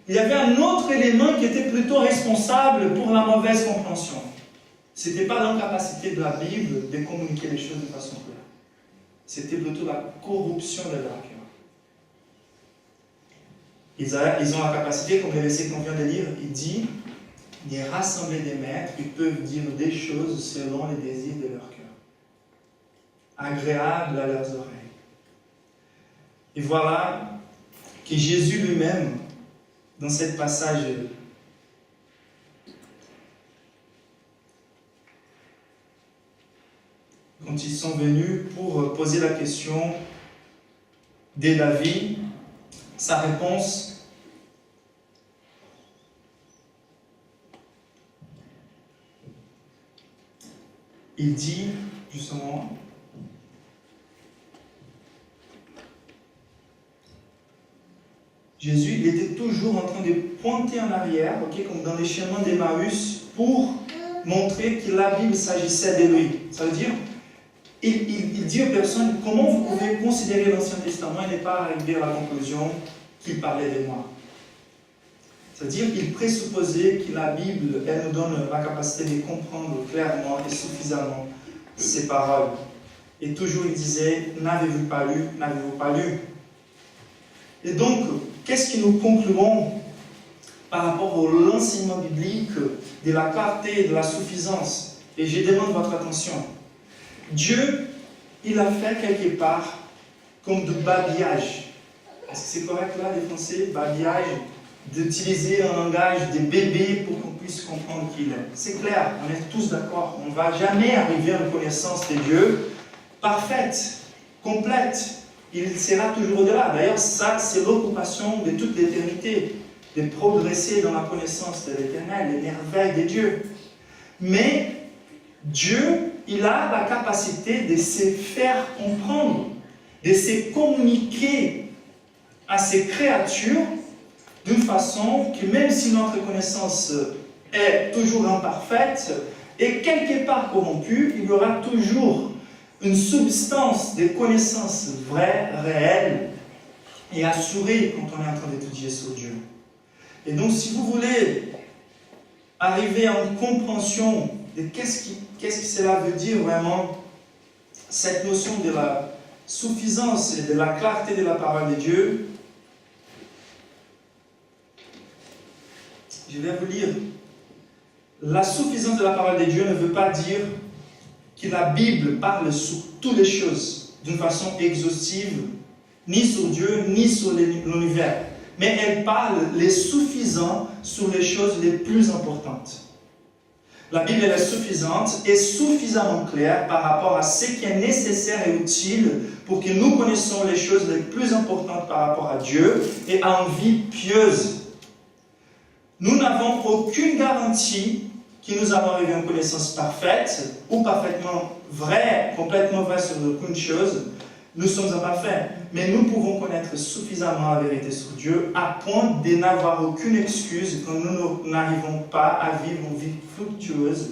Il y avait un autre élément qui était plutôt responsable pour la mauvaise compréhension. Ce n'était pas l'incapacité de la Bible de communiquer les choses de façon claire. C'était plutôt la corruption de leur cœur. Ils ont la capacité, comme le verset qu'on vient de lire, il dit, de rassembler des maîtres, ils peuvent dire des choses selon les désirs de leur cœur, agréables à leurs oreilles. Et voilà que Jésus lui-même, dans ce passage, quand ils sont venus pour poser la question de David, sa réponse, il dit justement, Jésus, il était toujours en train de pointer en arrière, comme dans les chemins d'Emmaüs, pour montrer que la Bible s'agissait de lui. Ça veut dire, il dit aux personnes, comment vous pouvez considérer l'Ancien Testament et ne pas arriver à la conclusion qu'il parlait de moi? C'est-à-dire qu'il présupposait que la Bible, elle nous donne la capacité de comprendre clairement et suffisamment ses paroles. Et toujours il disait, n'avez-vous pas lu, n'avez-vous pas lu? Et donc, qu'est-ce que nous concluons par rapport à l'enseignement biblique de la clarté et de la suffisance? Et je demande votre attention. Dieu, il a fait quelque part comme du babillage. Est-ce que c'est correct là, les Français? Babillage, d'utiliser un langage de bébé pour qu'on puisse comprendre qui il est. C'est clair, on est tous d'accord. On ne va jamais arriver à une connaissance de Dieu parfaite, complète. Il sera toujours au-delà. D'ailleurs, ça, c'est l'occupation de toute l'éternité, de progresser dans la connaissance de l'Éternel, les merveilles de Dieu. Mais Dieu, il a la capacité de se faire comprendre, de se communiquer à ses créatures d'une façon que même si notre connaissance est toujours imparfaite et quelque part corrompue, il y aura toujours une substance de connaissances vraies, réelles et assurées quand on est en train d'étudier sur Dieu. Et donc, si vous voulez arriver à une compréhension de qu'est-ce que cela veut dire vraiment, cette notion de la suffisance et de la clarté de la parole de Dieu, je vais vous lire. La suffisance de la parole de Dieu ne veut pas dire que la Bible parle sur toutes les choses d'une façon exhaustive, ni sur Dieu, ni sur l'univers. Mais elle parle les suffisants sur les choses les plus importantes. La Bible est suffisante et suffisamment claire par rapport à ce qui est nécessaire et utile pour que nous connaissions les choses les plus importantes par rapport à Dieu et à une vie pieuse. Nous n'avons aucune garantie que nous allons arriver à une connaissance parfaite ou parfaitement vraie, complètement vraie sur aucune chose. Nous sommes imparfaits, mais nous pouvons connaître suffisamment la vérité sur Dieu à point de n'avoir aucune excuse quand nous n'arrivons pas à vivre une vie fructueuse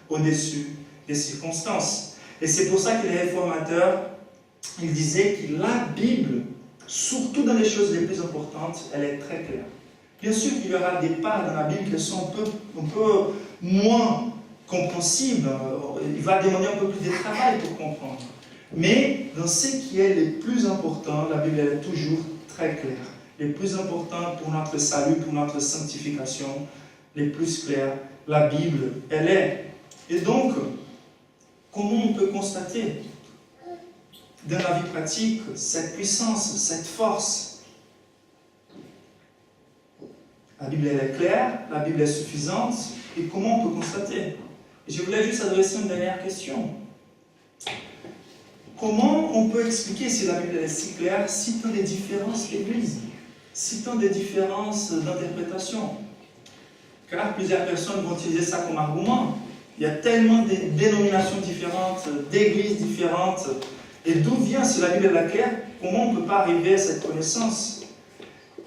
au-dessus des circonstances. Et c'est pour ça que les réformateurs, il disait que la Bible, surtout dans les choses les plus importantes, elle est très claire. Bien sûr qu'il y aura des parts dans la Bible qui sont un peu moins compréhensibles. Il va demander un peu plus de travail pour comprendre. Mais dans ce qui est le plus important, la Bible elle est toujours très claire. Les plus importants pour notre salut, pour notre sanctification, les plus clairs, la Bible, elle est. Et donc, comment on peut constater dans la vie pratique cette puissance, cette force? La Bible elle est claire, la Bible est suffisante, et comment on peut constater? Je voulais juste adresser une dernière question. Comment on peut expliquer si la Bible est si claire, si tant des différences d'Église, si tant des différences d'interprétation? Car plusieurs personnes vont utiliser ça comme argument. Il y a tellement de dénominations différentes, d'églises différentes. Et d'où vient, si la Bible est claire, comment on ne peut pas arriver à cette connaissance?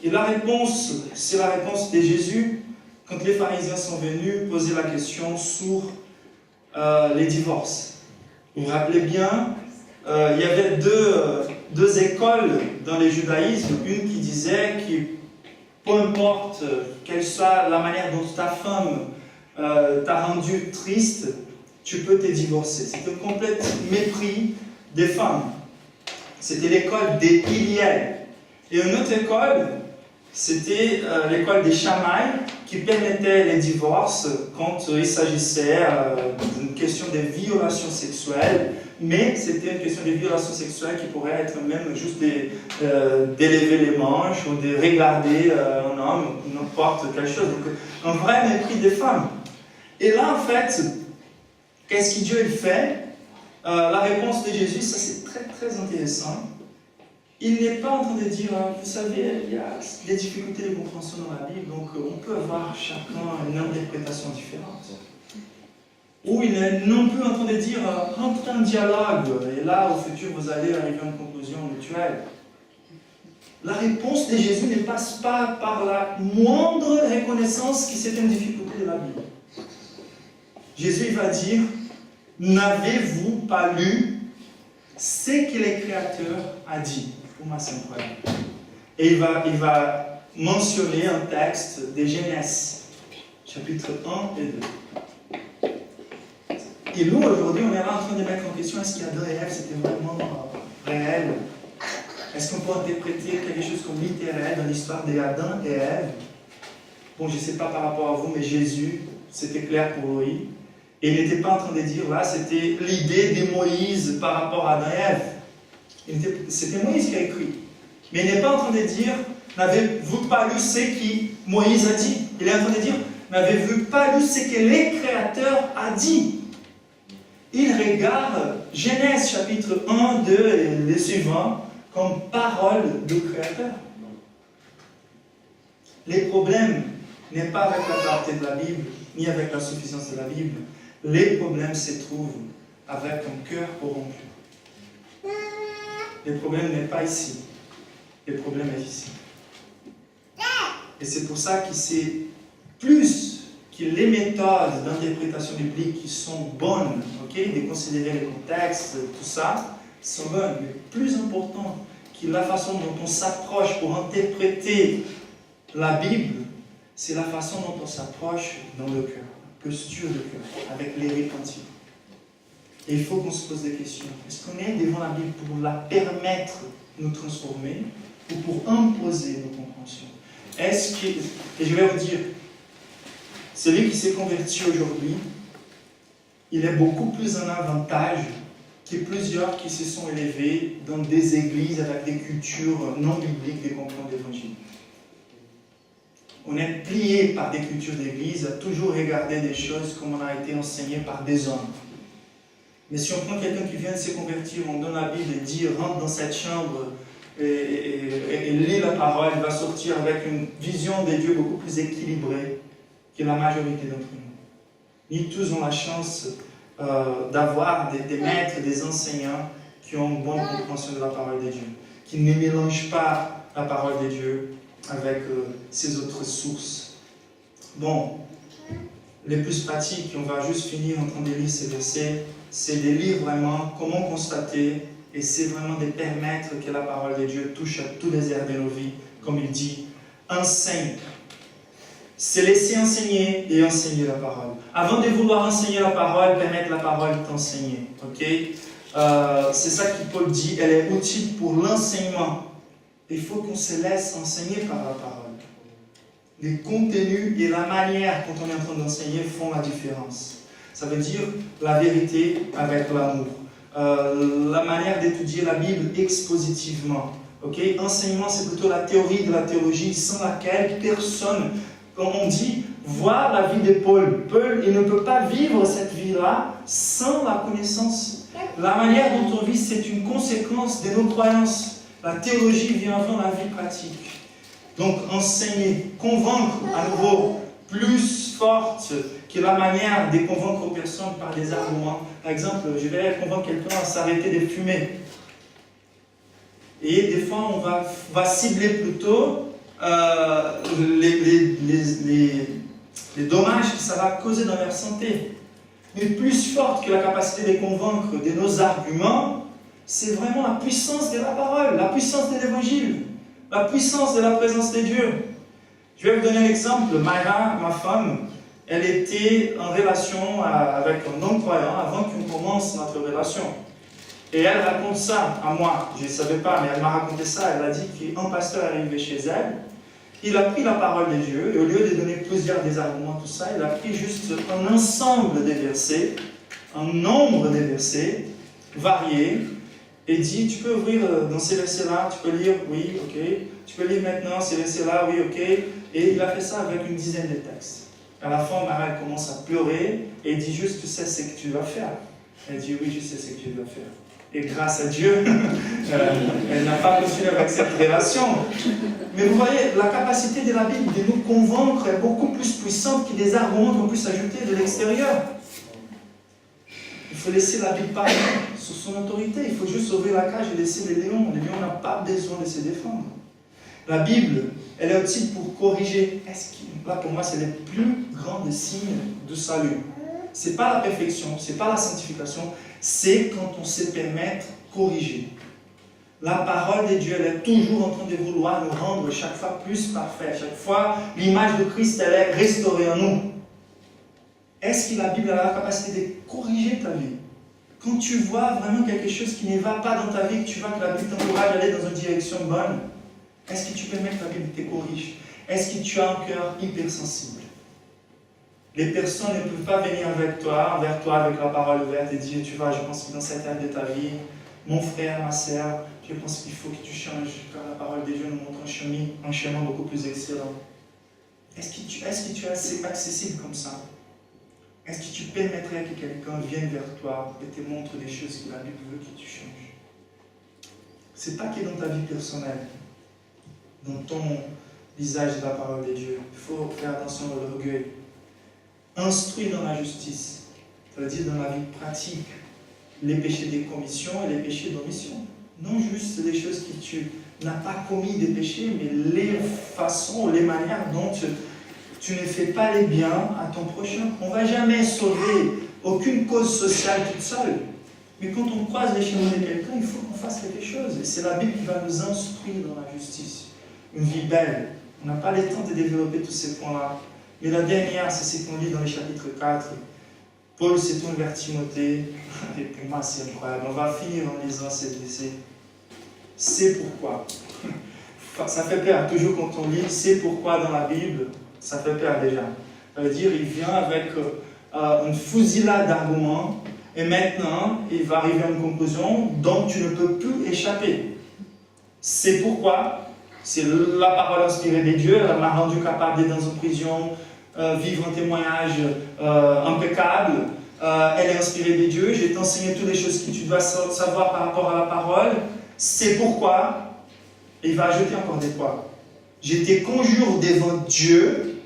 Et la réponse, c'est la réponse de Jésus, quand les pharisiens sont venus poser la question sur les divorces. Vous vous rappelez bien, il y avait deux écoles dans le judaïsme. Une qui disait que peu importe quelle soit la manière dont ta femme t'a rendu triste, tu peux te divorcer. C'était un complet mépris des femmes. C'était l'école des Hillel. Et une autre école, c'était l'école des Shammai, qui permettait les divorces quand il s'agissait d'une question de violation sexuelle. Mais c'était une question de violation sexuelle qui pourrait être même juste d'élever les manches ou de regarder un homme ou n'importe quelle chose. Donc, un vrai mépris des femmes. Et là, en fait, qu'est-ce que Dieu fait? La réponse de Jésus, ça c'est très très intéressant. Il n'est pas en train de dire, vous savez, il y a des difficultés de compréhension dans la Bible, donc on peut avoir chacun une interprétation différente. Ou il n'est non plus en train de dire, entrez en dialogue, et là, au futur, vous allez arriver à une conclusion mutuelle. La réponse de Jésus ne passe pas par la moindre reconnaissance que c'est une difficulté de la Bible. Jésus va dire, n'avez-vous pas lu ce que le Créateur a dit? Pour moi, c'est incroyable. Et il va mentionner un texte de Genèse, chapitre 1 et 2. Et nous, aujourd'hui, on est là en train de mettre en question, est-ce qu'Adam et Ève, c'était vraiment réel? Est-ce qu'on peut interpréter quelque chose comme littéraire dans l'histoire d'Adam et Ève? Bon, je ne sais pas par rapport à vous, mais Jésus, c'était clair pour lui. Et il n'était pas en train de dire, là, c'était l'idée de Moïse par rapport à Adam et Ève. C'était Moïse qui a écrit. Mais il n'est pas en train de dire, n'avez-vous pas lu ce que Moïse a dit? Il est en train de dire, n'avez-vous pas lu ce que le Créateur a dit? Il regarde Genèse chapitre 1, 2 et les suivants comme parole du Créateur. Les problèmes n'est pas avec la clarté de la Bible, ni avec la suffisance de la Bible. Les problèmes se trouvent avec un cœur corrompu. Le problème n'est pas ici. Le problème est ici. Et c'est pour ça que c'est plus que les méthodes d'interprétation biblique qui sont bonnes, de considérer le contexte, tout ça, sont bonnes. Mais plus important que la façon dont on s'approche pour interpréter la Bible, c'est la façon dont on s'approche dans le cœur, la posture de cœur, avec les repentis. Et il faut qu'on se pose des questions. Est-ce qu'on est devant la Bible pour la permettre de nous transformer ou pour imposer nos compréhensions? Et je vais vous dire, celui qui s'est converti aujourd'hui, il est beaucoup plus en avantage que plusieurs qui se sont élevés dans des églises avec des cultures non bibliques de comprendre l'évangile. On est plié par des cultures d'église à toujours regarder des choses comme on a été enseigné par des hommes. Mais si on prend quelqu'un qui vient de se convertir, on donne la Bible et dit rentre dans cette chambre et lit la parole, il va sortir avec une vision de Dieu beaucoup plus équilibrée que la majorité d'entre nous. Ni tous ont la chance d'avoir des maîtres, des enseignants qui ont une bonne compréhension de la parole de Dieu, qui ne mélangent pas la parole de Dieu avec ces autres sources. Bon, les plus pratiques, on va juste finir en train de lire ces versets, c'est de lire vraiment comment constater Et c'est vraiment de permettre que la parole de Dieu touche à tous les aires de nos vies, comme il dit, enseigne. C'est laisser enseigner et enseigner la parole. Avant de vouloir enseigner la parole, permettre la parole t'enseigner. Okay? C'est ça que Paul dit, elle est utile pour l'enseignement. Il faut qu'on se laisse enseigner par la parole. Les contenus et la manière dont on est en train d'enseigner font la différence. Ça veut dire la vérité avec l'amour. La manière d'étudier la Bible expositivement. Okay? Enseignement, c'est plutôt la théorie de la théologie sans laquelle personne, comme on dit, voir la vie de Paul. Paul, il ne peut pas vivre cette vie-là sans la connaissance. La manière dont on vit, c'est une conséquence de nos croyances. La théologie vient avant la vie pratique. Donc, enseigner, convaincre à nouveau, plus forte que la manière de convaincre les personnes par des arguments. Par exemple, je vais convaincre quelqu'un à s'arrêter de fumer. Et des fois, on va cibler plutôt les dommages que ça va causer dans leur santé. Mais plus forte que la capacité de convaincre de nos arguments, c'est vraiment la puissance de la parole, la puissance de l'évangile, la puissance de la présence de Dieu. Je vais vous donner un exemple. Mayra, ma femme, elle était en relation avec un non-croyant avant qu'on commence notre relation. Et elle raconte ça à moi. Je ne savais pas, mais elle m'a raconté ça. Elle a dit qu'un pasteur est arrivé chez elle. Il a pris la parole de Dieu et au lieu de donner plusieurs des arguments, tout ça, il a pris juste un ensemble des versets, un nombre de versets variés et dit, tu peux ouvrir dans ces versets-là, tu peux lire, oui, ok. Tu peux lire maintenant ces versets-là, oui, ok. Et il a fait ça avec une dizaine de textes. À la fin, Marie commence à pleurer et dit juste, tu sais ce que tu dois faire. Elle dit, oui, je sais ce que tu dois faire. Et grâce à Dieu, elle n'a pas continué avec cette relation. Mais vous voyez, la capacité de la Bible de nous convaincre est beaucoup plus puissante que des arguments qu'on puisse ajouter de l'extérieur. Il faut laisser la Bible parler sous son autorité. Il faut juste ouvrir la cage et laisser les lions. Les lions n'ont pas besoin de se défendre. La Bible, elle est utile pour corriger. Là, pour moi, c'est le plus grand signe de salut. Ce n'est pas la perfection, ce n'est pas la sanctification, c'est quand on se permet de corriger. La parole de Dieu, elle est toujours en train de vouloir nous rendre chaque fois plus parfaits. Chaque fois, l'image de Christ, elle est restaurée en nous. Est-ce que la Bible a la capacité de corriger ta vie? Quand tu vois vraiment quelque chose qui ne va pas dans ta vie, que tu vois que la Bible t'encourage à aller dans une direction bonne, est-ce que tu permets que la Bible te corrige? Est-ce que tu as un cœur hypersensible? Les personnes ne peuvent pas venir vers toi avec la parole ouverte et dire, tu vois, je pense que dans cette ère de ta vie, mon frère, ma sœur, je pense qu'il faut que tu changes, car la parole de Dieu nous montre un chemin beaucoup plus excellent. Est-ce que tu es assez accessible comme ça? Est-ce que tu permettrais que quelqu'un vienne vers toi et te montre des choses que la Bible veut que tu changes? Ce n'est pas que dans ta vie personnelle, dans ton visage de la parole de Dieu. Il faut faire attention à l'orgueil. Instruire dans la justice, c'est-à-dire dans la vie pratique, les péchés de commission et les péchés d'omission. Non juste les choses que tu n'as pas commis des péchés, mais les façons, les manières dont tu ne fais pas les biens à ton prochain. On ne va jamais sauver aucune cause sociale toute seule. Mais quand on croise les chemins de quelqu'un, il faut qu'on fasse quelque chose. Et c'est la Bible qui va nous instruire dans la justice. Une vie belle. On n'a pas le temps de développer tous ces points-là. Mais la dernière, c'est ce qu'on lit dans le chapitre 4. Paul se tourne vers Timothée. Et pour moi, c'est incroyable. On va finir en lisant cette verset. C'est pourquoi. Ça fait peur. Toujours quand on lit c'est pourquoi dans la Bible, ça fait peur déjà. Ça veut dire il vient avec une fusillade d'arguments. Et maintenant, il va arriver à une conclusion dont tu ne peux plus échapper. C'est pourquoi. C'est la parole inspirée de Dieu. Elle m'a rendu capable d'être dans une prison, vivre un témoignage impeccable. Elle est inspirée de Dieu. Je vais t'enseigner toutes les choses que tu dois savoir par rapport à la parole. C'est pourquoi. Et il va ajouter encore des quoi. Je te conjure devant Dieu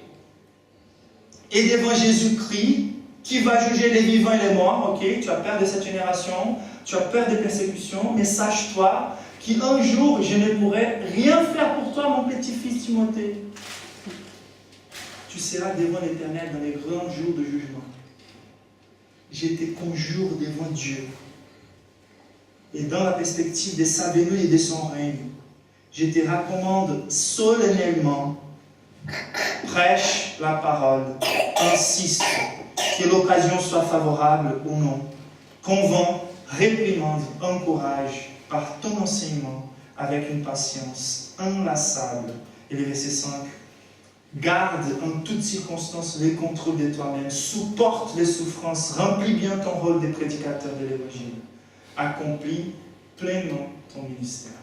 et devant Jésus-Christ qui va juger les vivants et les morts. Ok, tu as peur de cette génération, tu as peur des persécutions, mais sache-toi qu'un jour, je ne pourrai rien faire pour toi, mon petit-fils Timothée. Tu seras devant l'Éternel dans les grands jours de jugement. Je te conjure devant Dieu. et dans la perspective de sa venue et de son règne, je te recommande solennellement, prêche la parole, insiste, que l'occasion soit favorable ou non, convainc, réprimande, encourage par ton enseignement avec une patience inlassable. Et le verset 5, garde en toutes circonstances le contrôle de toi-même, supporte les souffrances, remplis bien ton rôle de prédicateur de l'évangile, accomplis pleinement ton ministère.